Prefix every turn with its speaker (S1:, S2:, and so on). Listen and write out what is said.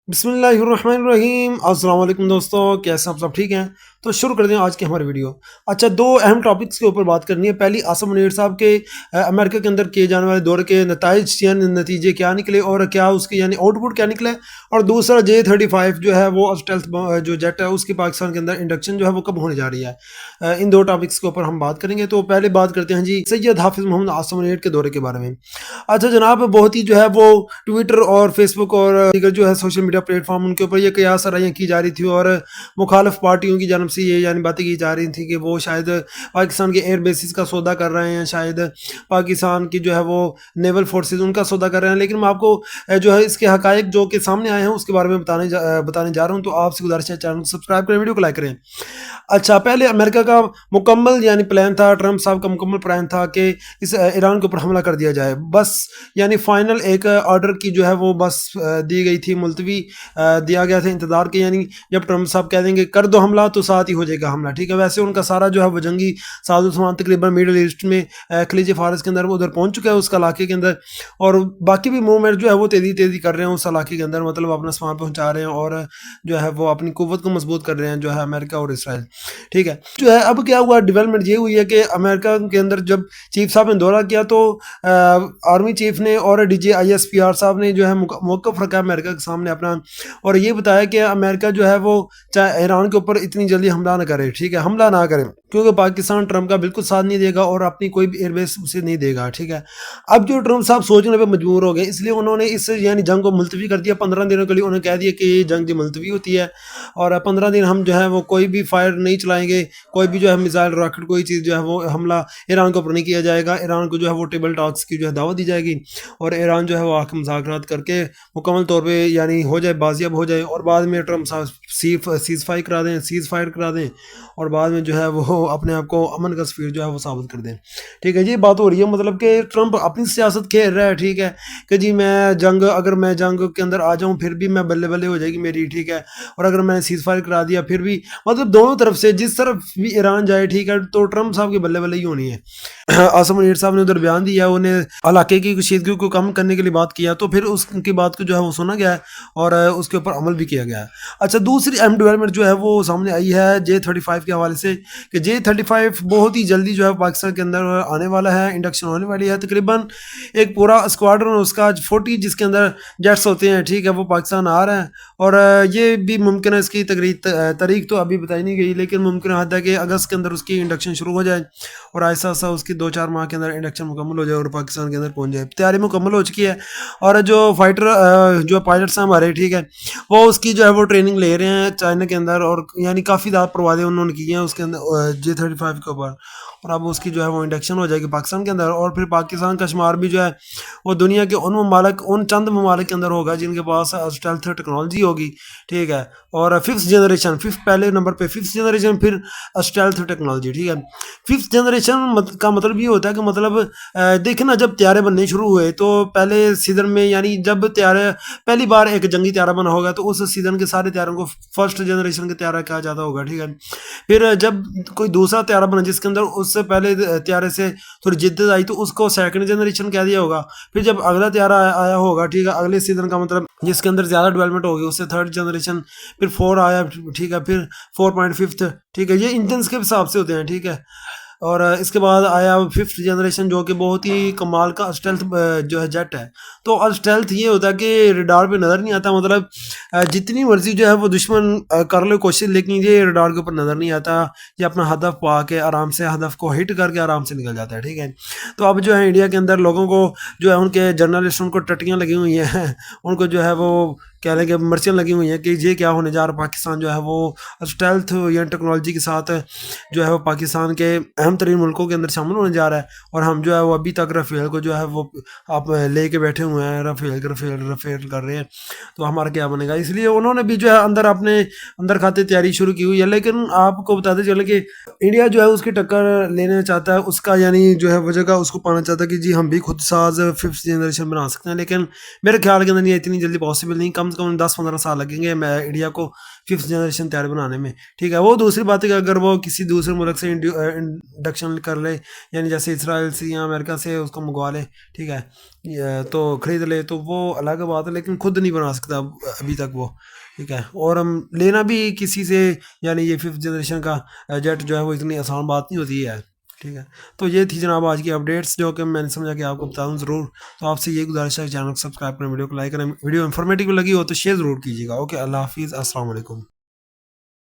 S1: बिस्मिल्लाहिर्रहमानिर्रहीम। अस्सलाम वालेकुम दोस्तों, कैसे आप सब ठीक हैं? तो शुरू करते हैं आज की हमारी वीडियो। अच्छा, दो अहम टॉपिक्स के ऊपर बात करनी है। पहली, आसिम मुनीर साहब के अमेरिका के अंदर किए जाने वाले दौरे के नताइज यानी नतीजे क्या निकले और क्या उसके यानी आउटपुट क्या निकले। और दूसरा, J-35 जो है वो स्टेल्थ जो जेट है उसकी पाकिस्तान के अंदर इंडक्शन जो है वो कब होने जा रही है। इन दो टॉपिक्स के ऊपर हम बात करेंगे। तो पहले बात करते हैं जी सैयद हाफिज़ मोहम्मद आसिम मुनीर के दौरे के बारे में। अच्छा जनाब, बहुत ही जो है वो ट्विटर और फेसबुक और दीगर जो है सोशल मीडिया प्लेटफॉर्म उनके ऊपर ये कयास आराइयाँ की जा रही थी और मुखालिफ पार्टियों की जानब से ये यानी बातें की जा रही थी कि वो शायद पाकिस्तान के एयर बेसिस का सौदा कर रहे हैं, शायद पाकिस्तान की जो है वो नेवल फोर्सेज उनका सौदा कर रहे हैं। लेकिन मैं आपको जो है इसके हकायक जो कि सामने आए हैं उसके बारे में बताने जा रहा हूँ। तो आपसे गुजारिश है चैनल को सब्सक्राइब करें, वीडियो को लाइक करें। अच्छा, पहले अमेरिका का मुकम्मल यानी प्लान था, ट्रंप साहब का मुकम्मल प्लान था कि इस ईरान के ऊपर हमला कर दिया जाए। बस यानी फाइनल एक ऑर्डर की जो है वो बस दी गई थी, मुलतवी दिया गया था इंतज़ार के, यानी जब ट्रंप साहब कह देंगे कर दो हमला तो साथ ही हो जाएगा हमला। ठीक है, वैसे उनका सारा जो है वो जंगी साजो सामान तकरीबन मिडल ईस्ट में खलीज फारस के अंदर वो उधर पहुँच चुका है उस इलाके के अंदर। और बाकी भी मूवमेंट जो है वो तेज़ी कर रहे हैं उस इलाके के अंदर, मतलब अपना सामान पहुँचा रहे हैं और जो है वो अपनी कुव्वत को मजबूत कर रहे हैं जो है अमेरिका और इसराइल। ठीक है, जो है अब क्या हुआ, डेवलपमेंट ये हुई है कि अमेरिका के अंदर जब चीफ साहब ने दौरा किया तो आर्मी चीफ ने और DGISPR साहब ने जो है मौक़िफ़ रखा अमेरिका के सामने अपना, और ये बताया कि अमेरिका जो है वो चाहे ईरान के ऊपर इतनी जल्दी हमला ना करे। ठीक है, हमला ना करे क्योंकि पाकिस्तान ट्रंप का बिल्कुल साथ नहीं देगा और अपनी कोई भी एयरबेस उसे नहीं देगा। ठीक है, अब जो ट्रंप साहब सोचने पे मजबूर हो गए, इसलिए उन्होंने इस यानी जंग को मुलतवी कर दिया 15 दिनों के लिए। उन्होंने कह दिया कि ये जंग जो मुलतवी होती है और 15 दिन हम जो है वो कोई भी फायर नहीं चलाएंगे, कोई भी जो है मिसाइल रॉकेट कोई चीज़ जो है वो हमला ईरान के ऊपर नहीं किया जाएगा। ईरान को जो है वो टेबल टॉक्स की जो है दावत दी जाएगी और ईरान जो है वो आके मुज़ाकरात करके मुकम्मल तौर पे यानी हो जाए, बाजियाब हो जाए और बाद में ट्रंप साहब सीज़ फायर करा दें और बाद में जो है वो अपने आप को अमन का सफ़ीर जो है वो साबित कर दें। ठीक है, ये बात हो रही है, मतलब कि ट्रंप अपनी सियासत खेल रहा है। ठीक है, कि जी अगर मैं जंग के अंदर आ जाऊँ फिर भी मैं बल्ले बल्ले हो जाएगी मेरी। ठीक है, और अगर मैंने सीज़ फायर करा दिया फिर भी, मतलब दोनों तरफ से जिस तरफ भी ईरान जाए, ठीक है, तो ट्रंप साहब की बल्ले बल्ले ही होनी है। आसिम मुनीर साहब ने उधर बयान दिया, उन्हें इलाके की कशीदगी को कम करने के लिए बात किया, तो फिर उसकी बात को जो है वो सुना गया है और उसके ऊपर अमल भी किया गया है। अच्छा, दूसरी अहम डेवलपमेंट जो है वो सामने आई है J-35 के हवाले से कि J-35 बहुत ही जल्दी जो है पाकिस्तान के अंदर आने वाला है, इंडक्शन होने वाली है। तकरीबन एक पूरा स्क्वाड्रन उसका आज 40 जिसके अंदर जेट्स होते हैं, ठीक है, वो पाकिस्तान आ रहा है और ये भी मुमकिन है, इसकी तारीख तो अभी बताई नहीं गई, लेकिन मुमकिन है कि अगस्त के अंदर उसकी इंडक्शन शुरू हो जाए और ऐसा ऐसा उसकी 2-4 माह के अंदर इंडक्शन मुकम्मल हो जाए और पाकिस्तान के अंदर पहुंच जाए। तैयारी मुकम्मल हो चुकी है और जो फाइटर जो पायलट्स हैं हमारे, ठीक है, वो उसकी जो है वो ट्रेनिंग ले रहे हैं चाइना के अंदर और यानी काफ़ी ज़्यादा परवादें उन्होंने की हैं उसके अंदर J-35 के ऊपर, और अब उसकी जो है वो इंडक्शन हो जाएगी पाकिस्तान के अंदर। और फिर पाकिस्तान का शुमार भी जो है वो दुनिया के उन चंद ममालिक के अंदर होगा जिनके पास स्टेल्थ टेक्नोलॉजी होगी। ठीक है, और पहले नंबर पे फिफ्थ जनरेशन, फिर स्टेल्थ टेक्नोलॉजी। ठीक है, फिफ्थ जनरेशन का मतलब ये होता है कि मतलब देखें ना, जब त्यारे बनने शुरू हुए तो पहले सीजन में यानी जब त्यारे पहली बार एक जंगी त्यारा बना होगा तो उस सीजन के सारे त्यारों को फर्स्ट जनरेशन के त्यारा कहा जाता होगा। ठीक है, फिर जब कोई दूसरा त्यारा बना जिसके अंदर उससे पहले त्यारे से थोड़ी जिद्दत आई तो उसको सेकंड जनरेशन कह दिया होगा। फिर जब अगला त्यारा आया होगा, ठीक है, अगले सीजन का मतलब जिसके अंदर ज़्यादा डेवलपमेंट होगी उससे थर्ड जनरेशन, फिर 4 आया, ठीक है, फिर 4.5। ठीक है, ये इंजन्स के हिसाब से होते हैं। ठीक है, और इसके बाद आया फिफ्थ जनरेशन जो कि बहुत ही कमाल का स्टेल्थ जो है जेट है। तो स्टेल्थ ये होता है कि रडार पे नज़र नहीं आता, मतलब जितनी मर्जी जो है वो दुश्मन कर ले कोशिश, लेकिन ये रडार के ऊपर नज़र नहीं आता, ये अपना हदफ पा के आराम से हदफ को हिट करके आराम से निकल जाता है। ठीक है, तो अब जो है इंडिया के अंदर लोगों को जो है उनके जर्नलिस्ट उनको टट्टियाँ लगी हुई हैं उनको जो है वो कह रहे हैं कि मर्चियाँ लगी हुई हैं कि ये क्या होने जा रहा है। पाकिस्तान जो है वो स्टेल्थ या टेक्नोलॉजी के साथ जो है वो पाकिस्तान के अहम तरीन मुल्कों के अंदर शामिल होने जा रहा है और हम जो है वो अभी तक राफेल को जो है वो आप ले के बैठे हुए हैं, राफेल कर रहे हैं, तो हमारा क्या बनेगा। इसलिए उन्होंने भी जो है अपने अंदर खाते तैयारी शुरू की हुई है। लेकिन आपको बताते चले कि इंडिया जो है उसकी टक्कर लेना चाहता है, उसका यानी जो है वजह का उसको पाना चाहता है कि जी हम भी खुद साज फिफ्थ जनरेशन बना सकते हैं, लेकिन मेरे ख्याल के अंदर ये इतनी जल्दी पॉसिबल नहीं, कम कम से कम 10-15 साल लगेंगे इंडिया को 5th जनरेशन तैयार बनाने में, ठीक है। वो दूसरी बात है कि अगर वो किसी दूसरे मुल्क से इंडक्शन कर ले, यानी जैसे इसराइल से या अमेरिका से उसको मंगवा ले, ठीक है, तो ख़रीद ले, तो वो अलग बात है, लेकिन खुद नहीं बना सकता अभी तक वो, ठीक है। और हम लेना भी किसी से, यानी ये 5th जनरेशन का जेट जो है वो इतनी आसान बात नहीं होती है, ठीक है। तो ये थी जनाब आज की अपडेट्स जो कि मैंने समझा कि आपको बताऊं ज़रूर। तो आपसे ये गुजारिश है कि चैनल को सब्सक्राइब करें, वीडियो को लाइक करें, वीडियो इन्फॉर्मेटिव लगी हो तो शेयर ज़रूर कीजिएगा। ओके, अल्लाह हाफिज़, अस्सलाम वालेकुम।